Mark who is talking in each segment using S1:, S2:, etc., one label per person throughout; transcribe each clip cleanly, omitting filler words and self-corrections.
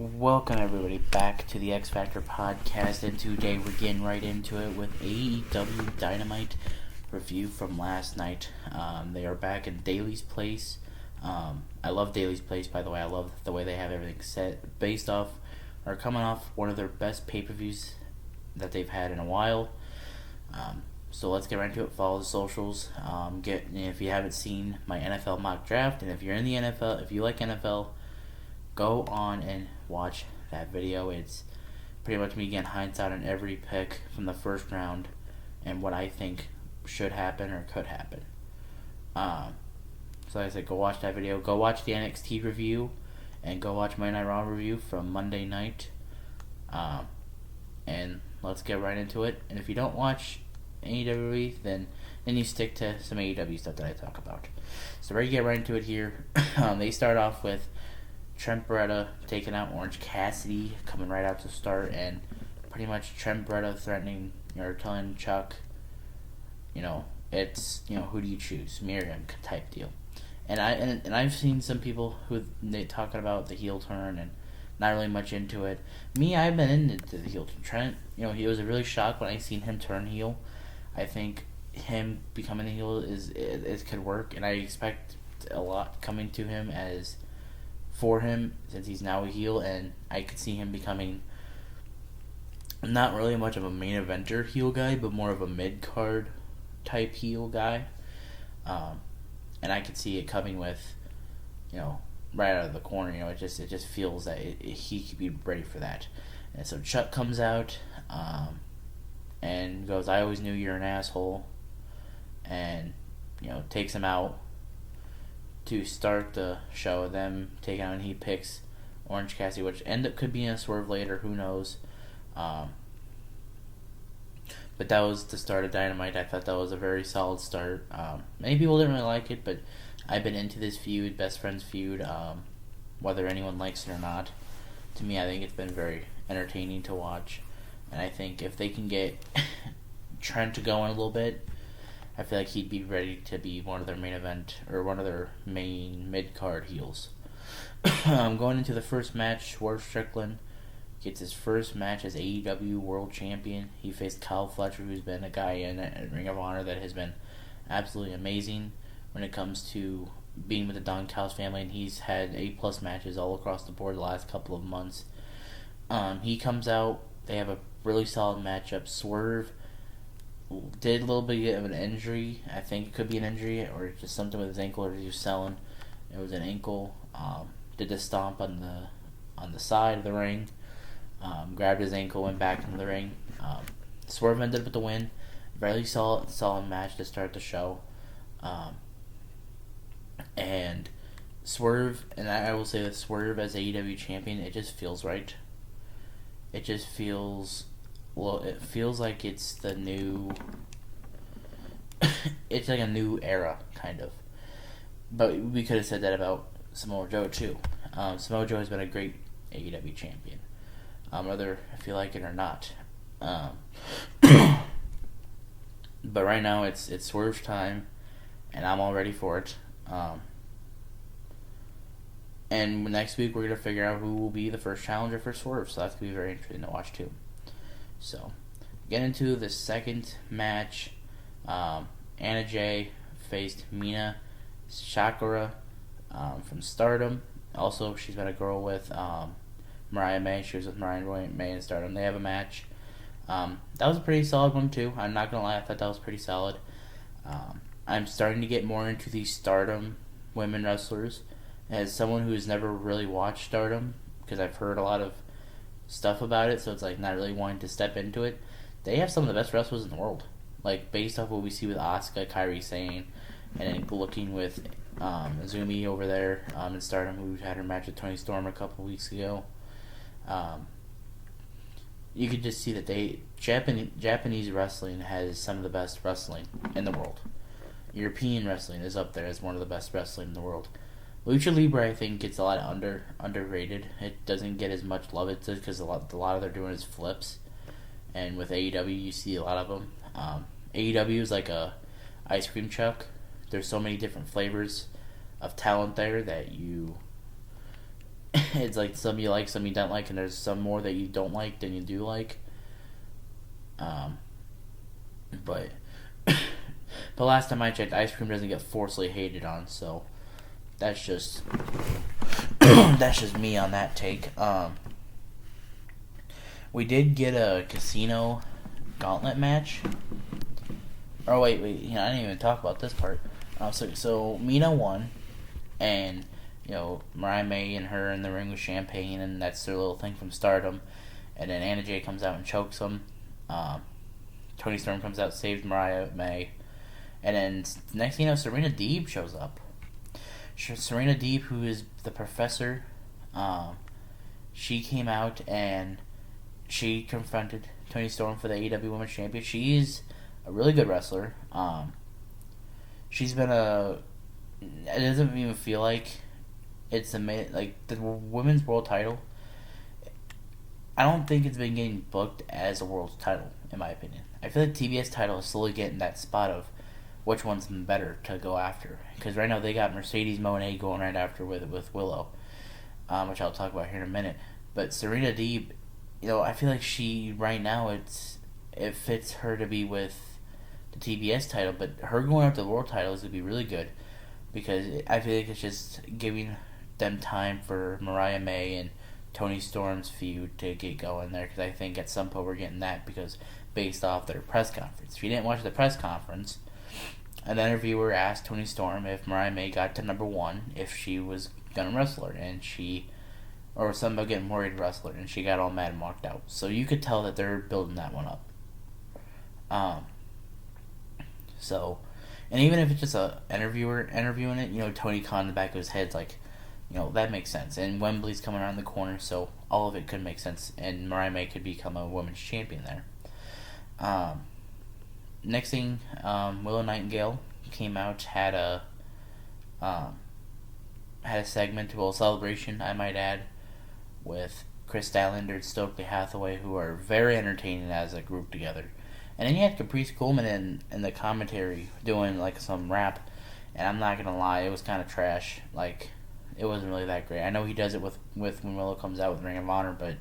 S1: Welcome everybody back to the X Factor podcast, and today we're getting right into it with AEW Dynamite review from last night. They are back in Daly's Place. I love Daly's Place, by the way. I love the way they have everything set based off or coming off one of their best pay-per-views that they've had in a while. So let's get right into it. Follow the socials. If you haven't seen my NFL mock draft, and if you're in the NFL, if you like NFL, go on and watch that video. It's pretty much me getting hindsight on every pick from the first round and what I think should happen or could happen. So like I said, go watch that video. Go watch the NXT review and go watch Monday Night Raw review from Monday night. And let's get right into it. And if you don't watch AEW, then you stick to some AEW stuff that I talk about. So we're going to get right into it here. They start off with Trent Beretta taking out Orange Cassidy, coming right out to start, and pretty much Trent Beretta threatening, or telling Chuck, it's, who do you choose, Miriam type deal. And I've seen some people who they talking about the heel turn and not really much into it. Me, I've been into the heel turn. Trent, he was really shocked when I seen him turn heel. I think him becoming a heel it could work, and I expect a lot coming to him for him, since he's now a heel, and I could see him becoming not really much of a main eventer heel guy, but more of a mid-card type heel guy. And I could see it coming with, right out of the corner. It just feels that he could be ready for that. And so Chuck comes out and goes, "I always knew you're an asshole," and takes him out to start the show. Them taking out, and he picks Orange Cassidy, which could be in a swerve later, who knows. But that was the start of Dynamite. I thought that was a very solid start. Many people didn't really like it, but I've been into this feud, best friends feud, whether anyone likes it or not. To me, I think it's been very entertaining to watch, and I think if they can get Trent to go in a little bit, I feel like he'd be ready to be one of their main event, or one of their main mid-card heels. Going into the first match, Swerve Strickland gets his first match as AEW World Champion. He faced Kyle Fletcher, who's been a guy in Ring of Honor that has been absolutely amazing when it comes to being with the Don Callis family, and he's had A+ matches all across the board the last couple of months. He comes out, they have a really solid matchup. Swerve did a little bit of an injury. I think it could be an injury or just something with his ankle, or he was selling. It was an ankle. Did a stomp on the side of the ring. Grabbed his ankle, went back into the ring. Swerve ended up with the win. Very solid match to start the show. And Swerve, and I will say that Swerve as AEW champion, it just feels right. It just feels... Well, it feels like it's the new... it's like a new era, kind of. But we could have said that about Samoa Joe, too. Samoa Joe has been a great AEW champion, whether if you like it or not. But right now, it's Swerve's time, and I'm all ready for it. And next week, we're going to figure out who will be the first challenger for Swerve, so that's going to be very interesting to watch, too. So, get into the second match. Anna Jay faced Mina Sakura from Stardom. Also, she's been a girl with Mariah May. She was with Mariah May in Stardom. They have a match. That was a pretty solid one, too. I'm not going to lie, I thought that was pretty solid. I'm starting to get more into these Stardom women wrestlers. As someone who's never really watched Stardom, because I've heard a lot of stuff about it, so it's like not really wanting to step into it. They have some of the best wrestlers in the world, like based off what we see with Asuka, Kairi Sane, and then looking with Azumi over there in Stardom, who had her match with Toni Storm a couple weeks ago. You could just see that Japanese wrestling has some of the best wrestling in the world. European wrestling is up there as one of the best wrestling in the world. Lucha Libre, I think, gets a lot underrated. It doesn't get as much love it does because a lot of they're doing is flips, and with AEW you see a lot of them. AEW is like a ice cream truck. There's so many different flavors of talent there that It's like some you like, some you don't like, and there's some more that you don't like than you do like. Um, but but last time I checked, ice cream doesn't get forcefully hated on, so that's just that's just me on that take. We did get a casino gauntlet match. Oh wait, I didn't even talk about this part. So Mina won, and Mariah May and her in the ring with champagne, and that's their little thing from Stardom. And then Anna Jay comes out and chokes them. Toni Storm comes out, saves Mariah May, and then next thing you know, Serena Deeb shows up. Serena Deeb, who is the professor, she came out and she confronted Toni Storm for the AEW Women's Championship. She's a really good wrestler. She's been it doesn't even feel like it's the women's world title. I don't think it's been getting booked as a world title, in my opinion. I feel like TBS title is slowly getting that spot of which one's better to go after. Because right now they got Mercedes Moné going right after with Willow, which I'll talk about here in a minute. But Serena Deeb, I feel like she right now it fits her to be with the TBS title, but her going after the world title is going to be really good because I feel like it's just giving them time for Mariah May and Toni Storm's feud to get going there, because I think at some point we're getting that because based off their press conference. If you didn't watch the press conference, an interviewer asked Toni Storm if Mariah May got to number 1 if she was going to wrestle her, or something about getting worried wrestler, and she got all mad and walked out. So you could tell that they're building that one up. And even if it's just a interviewer interviewing it, Tony Khan in the back of his head's like, that makes sense. And Wembley's coming around the corner, so all of it could make sense. And Mariah May could become a women's champion there. Next thing, Willow Nightingale came out, had a segment, celebration, I might add, with Chris Stylander and Stokely Hathaway, who are very entertaining as a group together. And then you had Caprice Coleman in the commentary doing some rap, and I'm not gonna lie, it was kind of trash. It wasn't really that great. I know he does it with when Willow comes out with Ring of Honor, but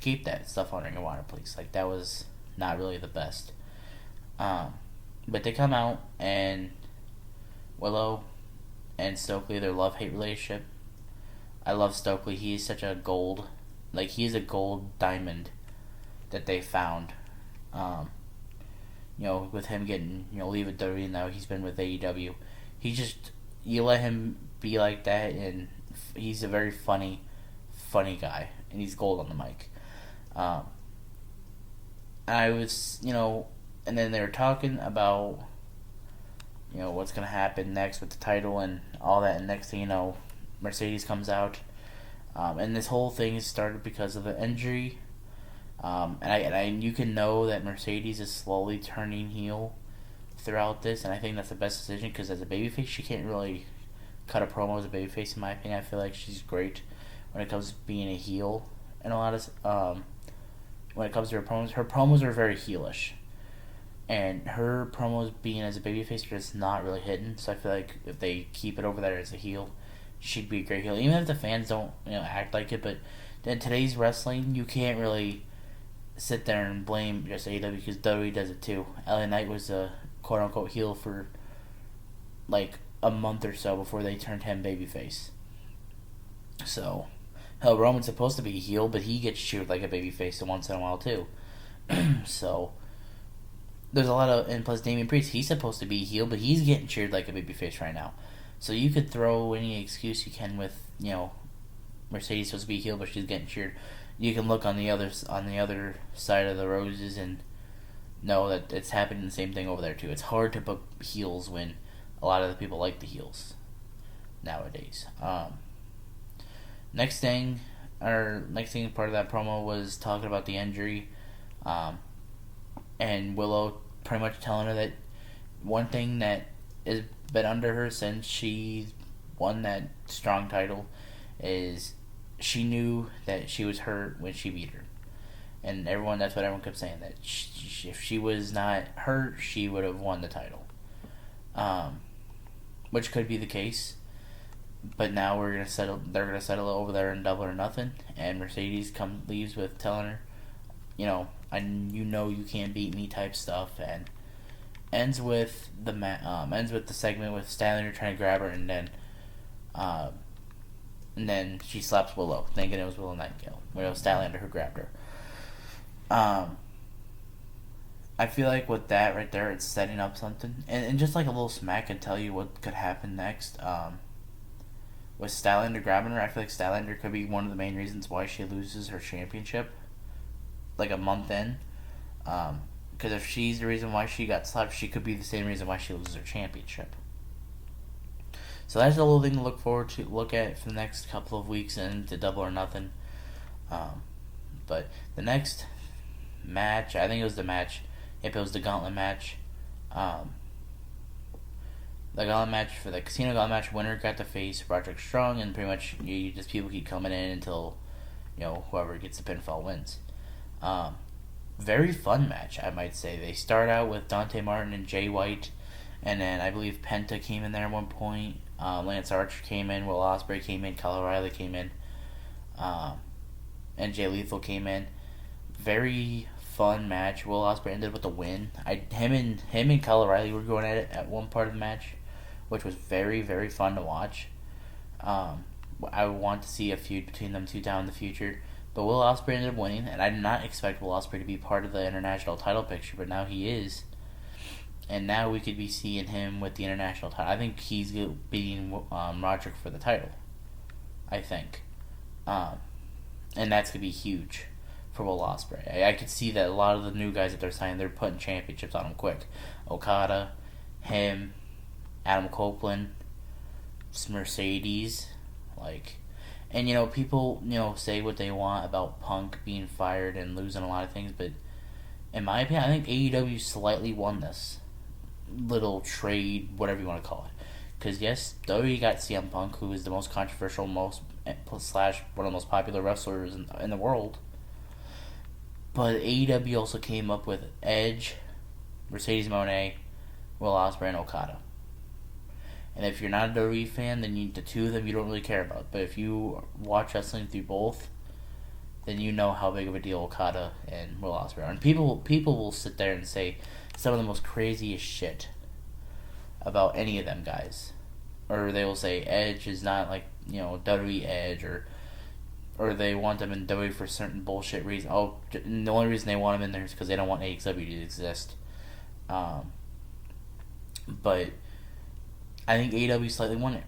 S1: keep that stuff on Ring of Honor, please. That was not really the best. But they come out, and Willow and Stokely, their love-hate relationship. I love Stokely. He's such a gold, he's a gold diamond that they found. With him getting, leave at WWE, now he's been with AEW. You let him be like that, and he's a very funny guy, and he's gold on the mic. I was, and then they were talking about, what's going to happen next with the title and all that, and next thing you know, Mercedes comes out, and this whole thing started because of the injury, and you can know that Mercedes is slowly turning heel throughout this, and I think that's the best decision, because as a babyface, she can't really cut a promo as a babyface, in my opinion. I feel like she's great when it comes to being a heel, and a lot of, when it comes to her promos are very heelish, and her promos being as a babyface are just not really hitting, so I feel like if they keep it over there as a heel, she'd be a great heel, even if the fans don't, act like it. But in today's wrestling, you can't really sit there and blame just AEW, because WWE does it too. LA Knight was a quote-unquote heel for a month or so before they turned him babyface. So, hell, Roman's supposed to be a heel, but he gets cheered like a babyface once in a while too. So, there's a lot of, and plus Damian Priest, he's supposed to be a heel, but he's getting cheered like a babyface right now. So you could throw any excuse you can with, Mercedes supposed to be a heel, but she's getting cheered. You can look on the other side of the roses and know that it's happening the same thing over there too. It's hard to book heels when a lot of the people like the heels nowadays. Next thing part of that promo was talking about the injury, and Willow pretty much telling her that one thing that has been under her since she won that strong title is she knew that she was hurt when she beat her. And that's what everyone kept saying, that if she was not hurt, she would have won the title. Which could be the case. But now we're gonna settle. They're gonna settle over there in Double or Nothing, and Mercedes leaves with telling her, you can't beat me type stuff, and ends with the segment with Statlander trying to grab her, uh, and then she slaps Willow, thinking it was Willow Nightingale. When it was Statlander who grabbed her. I feel like with that right there, it's setting up something, and just like a little smack can tell you what could happen next. With Statlander grabbing her, I feel like Statlander could be one of the main reasons why she loses her championship, like a month in. Because if she's the reason why she got slapped, she could be the same reason why she loses her championship. So that's a little thing to look at for the next couple of weeks into Double or Nothing. But the next match, I think it was the match. Yep, it was the Gauntlet match. The Gauntlet match for the Casino Gauntlet match, winner got to face Roderick Strong, and pretty much you just people keep coming in until whoever gets the pinfall wins. Very fun match, I might say. They start out with Dante Martin and Jay White, and then I believe Penta came in there at one point. Lance Archer came in, Will Ospreay came in, Kyle O'Reilly came in, and Jay Lethal came in. Very fun match. Will Ospreay ended with the win. Him and Kyle O'Reilly were going at it at one part of the match, which was very, very fun to watch. I want to see a feud between them two down in the future. But Will Ospreay ended up winning, and I did not expect Will Ospreay to be part of the international title picture, but now he is. And now we could be seeing him with the international title. I think he's beating Roderick for the title. I think. And that's going to be huge for Will Ospreay. I could see that a lot of the new guys that they're signing, they're putting championships on him quick. Okada, him, Adam Copeland, Mercedes, and people say what they want about Punk being fired and losing a lot of things, but in my opinion, I think AEW slightly won this little trade, whatever you want to call it. Because yes, WWE got CM Punk, who is the most controversial, one of the most popular wrestlers in the world. But AEW also came up with Edge, Mercedes Moné, Will Ospreay, and Okada. And if you're not a WWE fan, then the two of them you don't really care about. But if you watch wrestling through both, then you know how big of a deal Okada and Will Ospreay are. And people will sit there and say some of the most craziest shit about any of them guys. Or they will say Edge is not WWE Edge, or they want them in WWE for certain bullshit reason. Oh, the only reason they want them in there is because they don't want AEW to exist. But I think AEW slightly won it.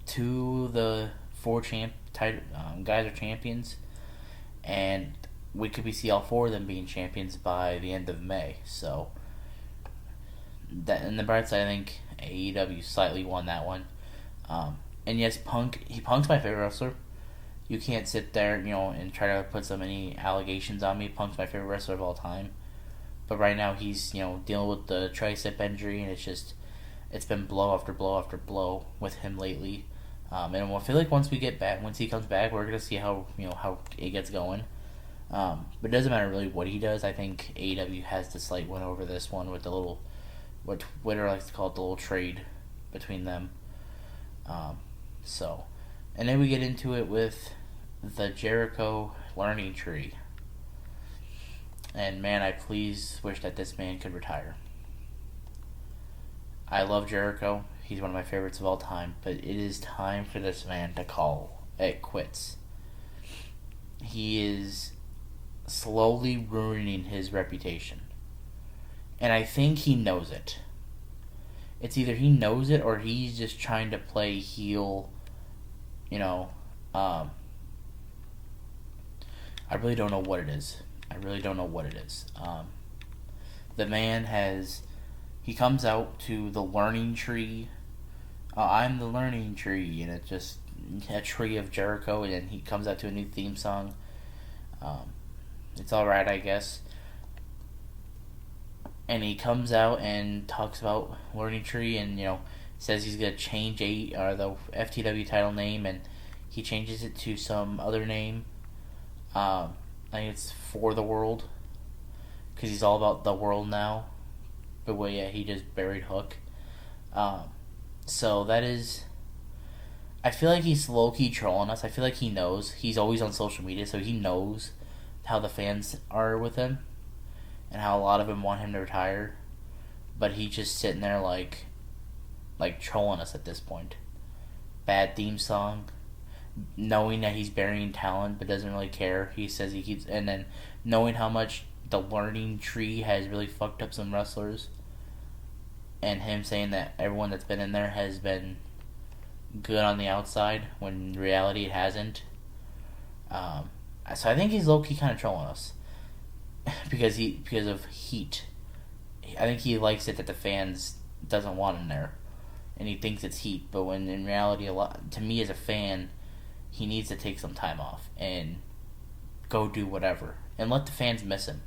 S1: 2 of the 4 guys are champions, and we could see all 4 of them being champions by the end of May. So, that in the bright side, I think AEW slightly won that one. And yes, Punk's my favorite wrestler. You can't sit there, and try to put so many allegations on me. Punk's my favorite wrestler of all time. But right now he's, dealing with the tricep injury, and it's been blow after blow after blow with him lately. And I feel like once he comes back, we're gonna see how it gets going. But it doesn't matter really what he does. I think AEW has the slight win over this one with the little, what Twitter likes to call it, the little trade between them. And then we get into it with the Jericho learning tree. And man, I please wish that this man could retire. I love Jericho. He's one of my favorites of all time. But it is time for this man to call it quits. He is slowly ruining his reputation. And I think he knows it. It's either he knows it or he's just trying to play heel. I really don't know what it is. The man he comes out to the learning tree. I'm the learning tree, and it's just a tree of Jericho, and then he comes out to a new theme song. It's alright, I guess. And he comes out and talks about learning tree, and says he's gonna change the FTW title name, and he changes it to some other name. I think it's For the World, because he's all about the world now. But he just buried Hook. So that is I feel like he's low key trolling us. I feel like he knows. He's always on social media, so he knows how the fans are with him and how a lot of them want him to retire. But he's just sitting there like trolling us at this point. Bad theme song, knowing that he's burying talent but doesn't really care. He says he keeps, and then knowing how much the learning tree has really fucked up some wrestlers, and him saying that everyone that's been in there has been good on the outside when in reality it hasn't. So I think he's low key kind of trolling us because of heat. I think he likes it that the fans doesn't want him there, and he thinks it's heat. But when in reality, to me as a fan, he needs to take some time off and go do whatever and let the fans miss him.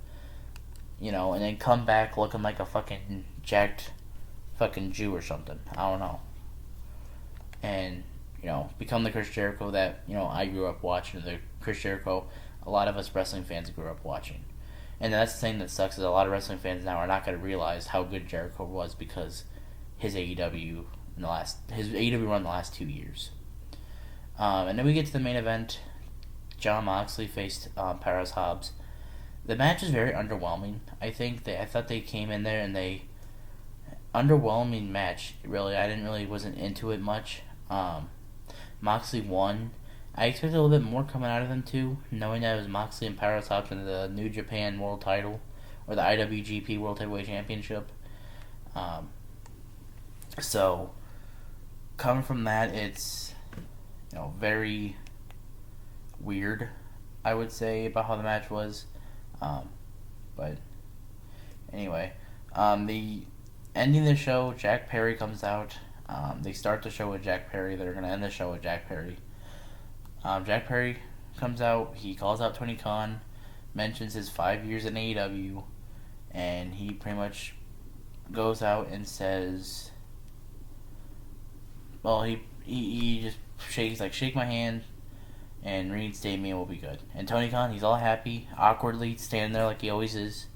S1: And then come back looking like a fucking jacked fucking Jew or something. I don't know. And, become the Chris Jericho that, I grew up watching, the Chris Jericho a lot of us wrestling fans grew up watching. And that's the thing that sucks is a lot of wrestling fans now are not going to realize how good Jericho was because his AEW run the last 2 years. And then we get to the main event. Jon Moxley faced Powerhouse Hobbs. The match is very underwhelming. I thought they came in there and they underwhelming match. Really, wasn't into it much. Moxley won. I expected a little bit more coming out of them too, knowing that it was Moxley and Powerhouse Hobbs in the New Japan World Title or the IWGP World Heavyweight Championship. So coming from that, it's very weird, I would say, about how the match was. But anyway, the ending the show, Jack Perry comes out. They start the show with Jack Perry. They're going to end the show with Jack Perry. Jack Perry comes out. He calls out Tony Khan, mentions his 5 years in AEW, and he pretty much goes out and says, well, he just shakes, shake my hand and reinstate me and we'll be good. And Tony Khan, he's all happy, awkwardly standing there like he always is,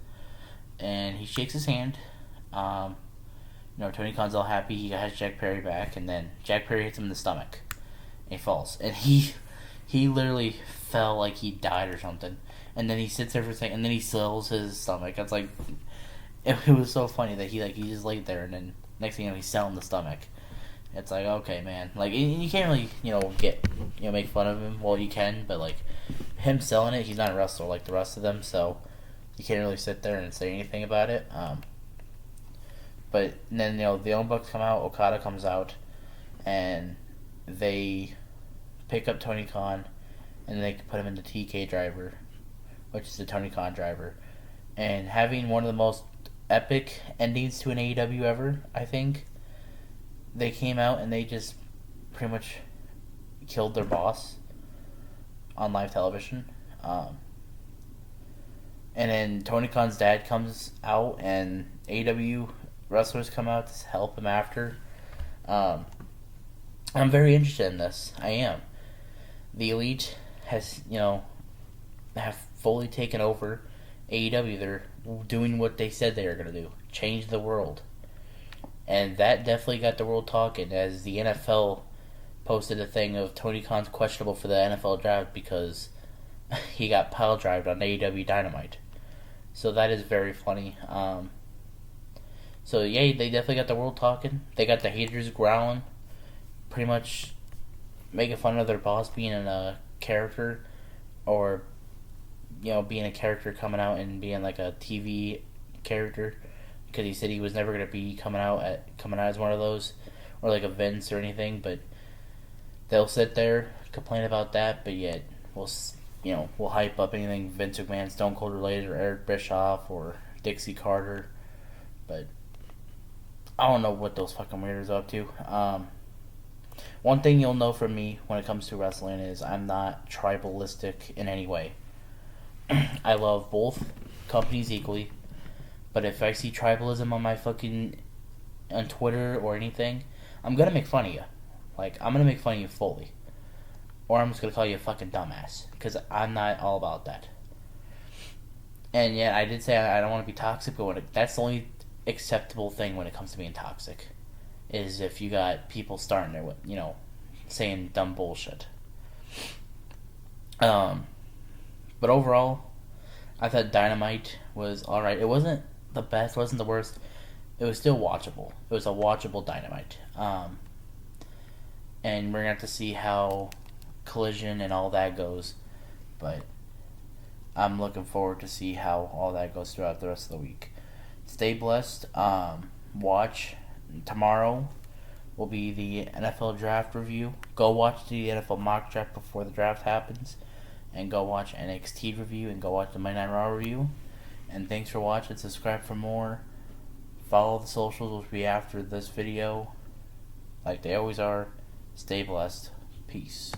S1: and he shakes his hand. Tony Khan's all happy, he has Jack Perry back, and then Jack Perry hits him in the stomach, and he falls. And he literally fell like he died or something. And then he sits there for a second, and then he sells his stomach. It's like, it was so funny that he just laid there, and then next thing you know, he's selling the stomach. It's like, okay, man. You can't really, make fun of him. Well, you can, but, him selling it, he's not a wrestler like the rest of them, so you can't really sit there and say anything about it. But then, the Young Bucks come out, Okada comes out, and they pick up Tony Khan, and they put him in the TK driver, which is the Tony Khan driver. And having one of the most epic endings to an AEW ever, I think. They came out and they just pretty much killed their boss on live television. And then Tony Khan's dad comes out and AEW wrestlers come out to help him after. I'm very interested in this. I am. The Elite has, have fully taken over AEW. They're doing what they said they were going to do. Change the world. And that definitely got the world talking, as the NFL posted a thing of Tony Khan's questionable for the NFL draft because he got pile drived on AEW Dynamite. So that is very funny. So yeah, they definitely got the world talking. They got the haters growling, pretty much making fun of their boss being a character, or being a character coming out and being like a TV character. Because he said he was never going to be coming out as one of those, or like a Vince or anything. But they'll sit there, complain about that, but yet we'll hype up anything Vince McMahon, Stone Cold related, or Eric Bischoff, or Dixie Carter. But I don't know what those fucking weirdos are up to. One thing you'll know from me when it comes to wrestling is I'm not tribalistic in any way. I love both companies equally. But if I see tribalism on Twitter or anything, I'm gonna make fun of you. I'm gonna make fun of you fully. Or I'm just gonna call you a fucking dumbass. Because I'm not all about that. And yeah, I did say I don't want to be toxic, but that's the only acceptable thing when it comes to being toxic. Is if you got people starting there with, saying dumb bullshit. But overall, I thought Dynamite was alright. It wasn't the best, wasn't the worst. It was still watchable. It was a watchable Dynamite. And we're going to have to see how Collision and all that goes. But I'm looking forward to see how all that goes throughout the rest of the week. Stay blessed. Watch. Tomorrow will be the NFL draft review. Go watch the NFL mock draft before the draft happens. And go watch NXT review. And go watch the Monday Night Raw review. And thanks for watching. Subscribe for more. Follow the socials, which will be after this video. Like they always are. Stay blessed. Peace.